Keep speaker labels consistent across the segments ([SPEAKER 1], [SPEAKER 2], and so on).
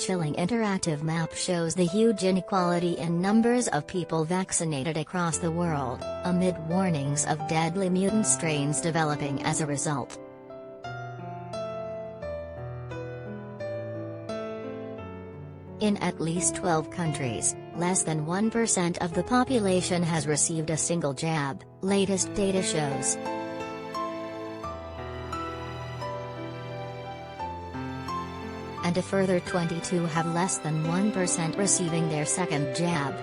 [SPEAKER 1] chilling interactive map shows the huge inequality in numbers of people vaccinated across the world, amid warnings of deadly mutant strains developing as a result. In at least 12 countries, less than 1% of the population has received a single jab, latest data shows. And a further 22 have less than 1% receiving their second jab.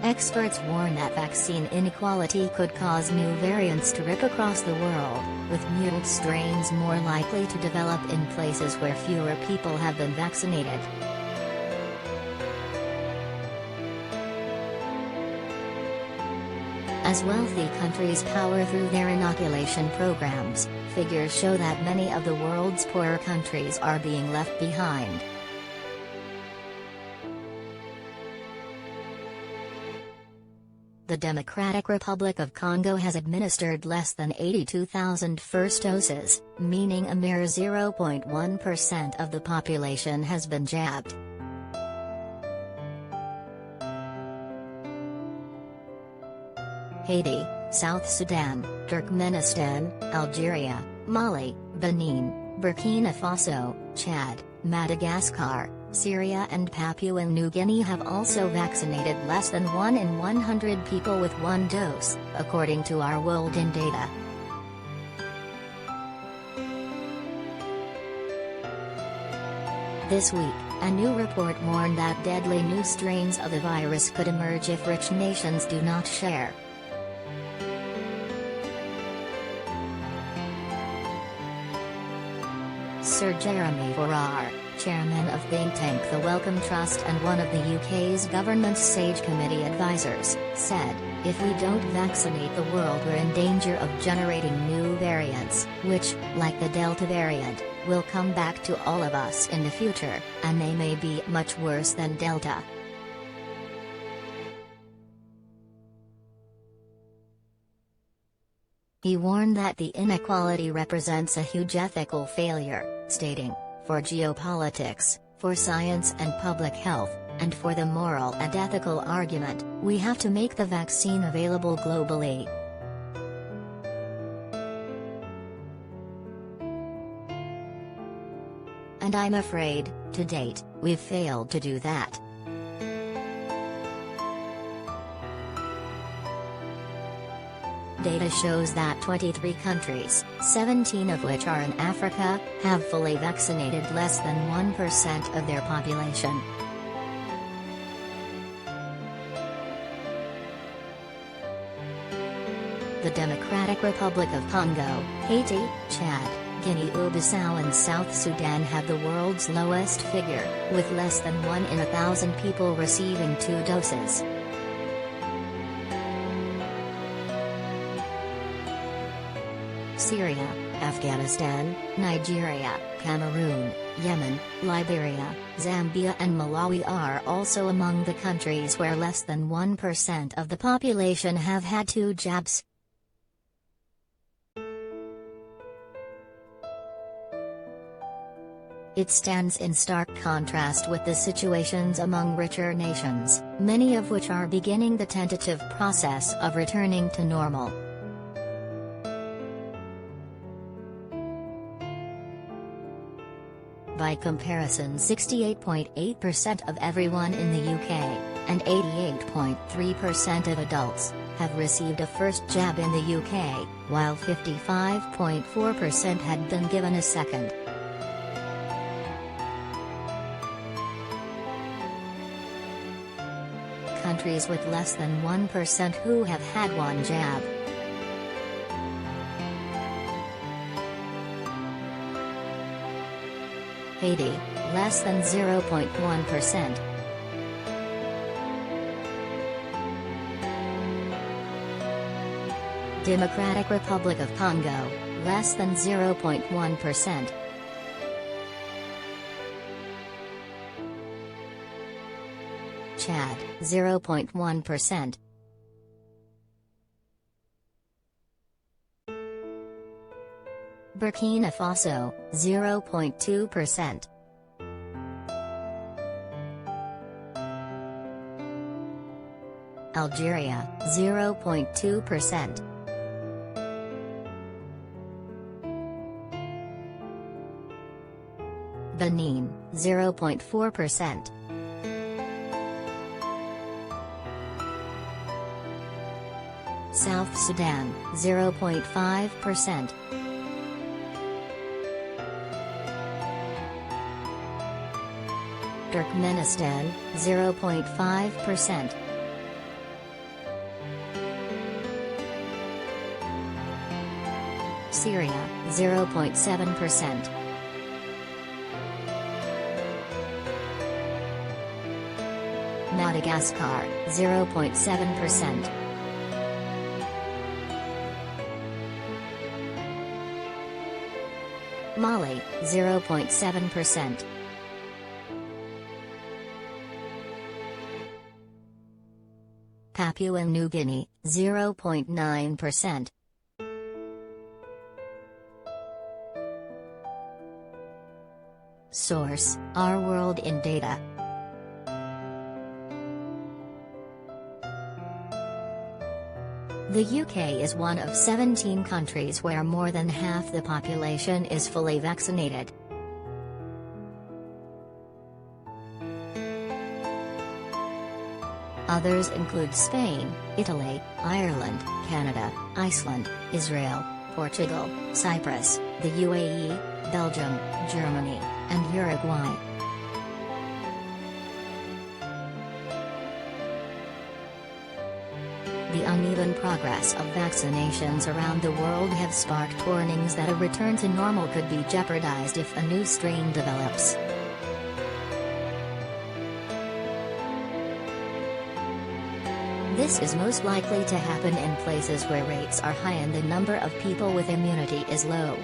[SPEAKER 1] Experts warn that vaccine inequality could cause new variants to rip across the world, with mutant strains more likely to develop in places where fewer people have been vaccinated. As wealthy countries power through their inoculation programs, figures show that many of the world's poorer countries are being left behind. The Democratic Republic of Congo has administered less than 82,000 first doses, meaning a mere 0.1% of the population has been jabbed. Haiti, South Sudan, Turkmenistan, Algeria, Mali, Benin, Burkina Faso, Chad, Madagascar, Syria and Papua New Guinea have also vaccinated less than 1 in 100 people with one dose, according to our World in data. This week, a new report warned that deadly new strains of the virus could emerge if rich nations do not share. Sir Jeremy Farrar, chairman of think tank the Wellcome Trust and one of the UK's government's SAGE committee advisors, said, "If we don't vaccinate the world, we're in danger of generating new variants, which, like the Delta variant, will come back to all of us in the future, and they may be much worse than Delta." He warned that the inequality represents a huge ethical failure, stating, "For geopolitics, for science and public health, and for the moral and ethical argument, we have to make the vaccine available globally." And I'm afraid, to date, we've failed to do that. Data shows that 23 countries, 17 of which are in Africa, have fully vaccinated less than 1% of their population. The Democratic Republic of Congo, Haiti, Chad, Guinea-Bissau and South Sudan have the world's lowest figure, with less than 1 in 1,000 people receiving 2 doses. Syria, Afghanistan, Nigeria, Cameroon, Yemen, Liberia, Zambia and Malawi are also among the countries where less than 1% of the population have had 2 jabs. It stands in stark contrast with the situations among richer nations, many of which are beginning the tentative process of returning to normal. By comparison, 68.8% of everyone in the UK, and 88.3% of adults, have received a first jab in the UK, while 55.4% had been given a second. Countries with less than 1% who have had 1 jab. Haiti, less than 0.1%. Democratic Republic of Congo, less than 0.1%. Chad, 0.1%. Burkina Faso, 0.2%. Algeria, 0.2%. Benin, 0.4%. South Sudan, 0.5%. Turkmenistan, 0.5%. Syria, 0.7%. Madagascar, 0.7%. Mali, 0.7%. Papua New Guinea, 0.9%. Source: Our World in Data. The UK is one of 17 countries where more than half the population is fully vaccinated. Others include Spain, Italy, Ireland, Canada, Iceland, Israel, Portugal, Cyprus, the UAE, Belgium, Germany, and Uruguay. The uneven progress of vaccinations around the world have sparked warnings that a return to normal could be jeopardized if a new strain develops. This is most likely to happen in places where rates are high and the number of people with immunity is low.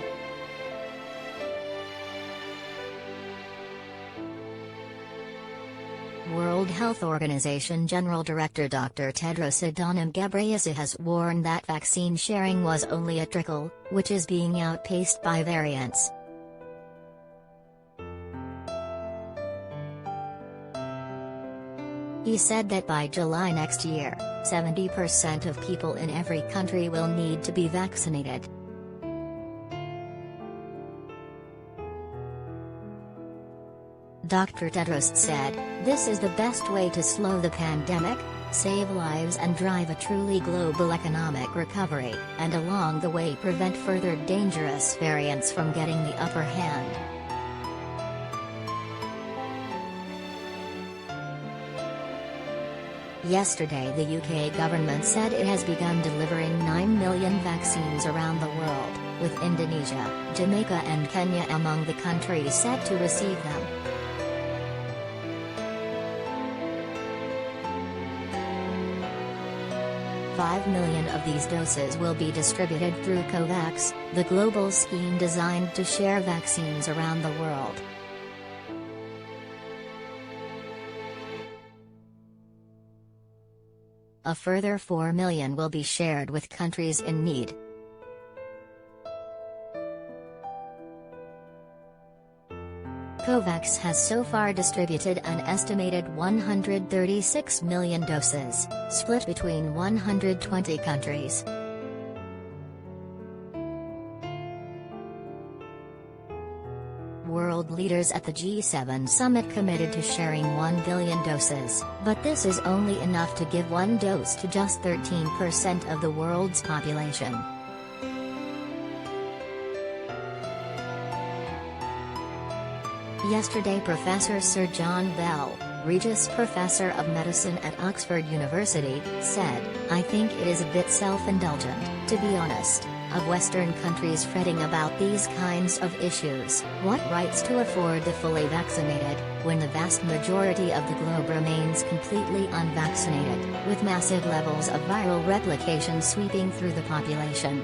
[SPEAKER 1] World Health Organization General Director Dr. Tedros Adhanom Ghebreyesus has warned that vaccine sharing was only a trickle, which is being outpaced by variants. He said that by July next year, 70% of people in every country will need to be vaccinated. Dr. Tedros said, "This is the best way to slow the pandemic, save lives and drive a truly global economic recovery, and along the way prevent further dangerous variants from getting the upper hand." Yesterday the UK government said it has begun delivering 9 million vaccines around the world, with Indonesia, Jamaica and Kenya among the countries set to receive them. $5 million of these doses will be distributed through COVAX, the global scheme designed to share vaccines around the world. A further 4 million will be shared with countries in need. COVAX has so far distributed an estimated 136 million doses, split between 120 countries. World leaders at the G7 summit committed to sharing 1 billion doses, but this is only enough to give one dose to just 13% of the world's population. Yesterday Professor Sir John Bell, Regius Professor of Medicine at Oxford University, said, "I think it is a bit self-indulgent, to be honest, of Western countries fretting about these kinds of issues. What rights to afford the fully vaccinated, when the vast majority of the globe remains completely unvaccinated, with massive levels of viral replication sweeping through the population?"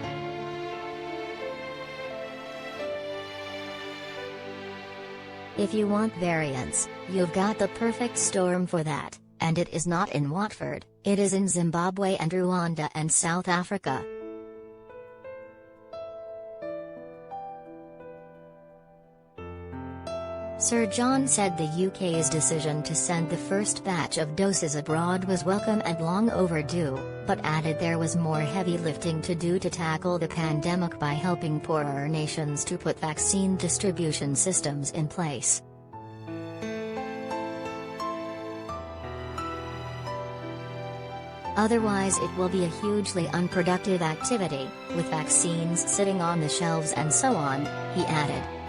[SPEAKER 1] If you want variants, you've got the perfect storm for that, and it is not in Watford, it is in Zimbabwe and Rwanda and South Africa. Sir John said the UK's decision to send the first batch of doses abroad was welcome and long overdue, but added there was more heavy lifting to do to tackle the pandemic by helping poorer nations to put vaccine distribution systems in place. Otherwise it will be a hugely unproductive activity, with vaccines sitting on the shelves and so on, he added.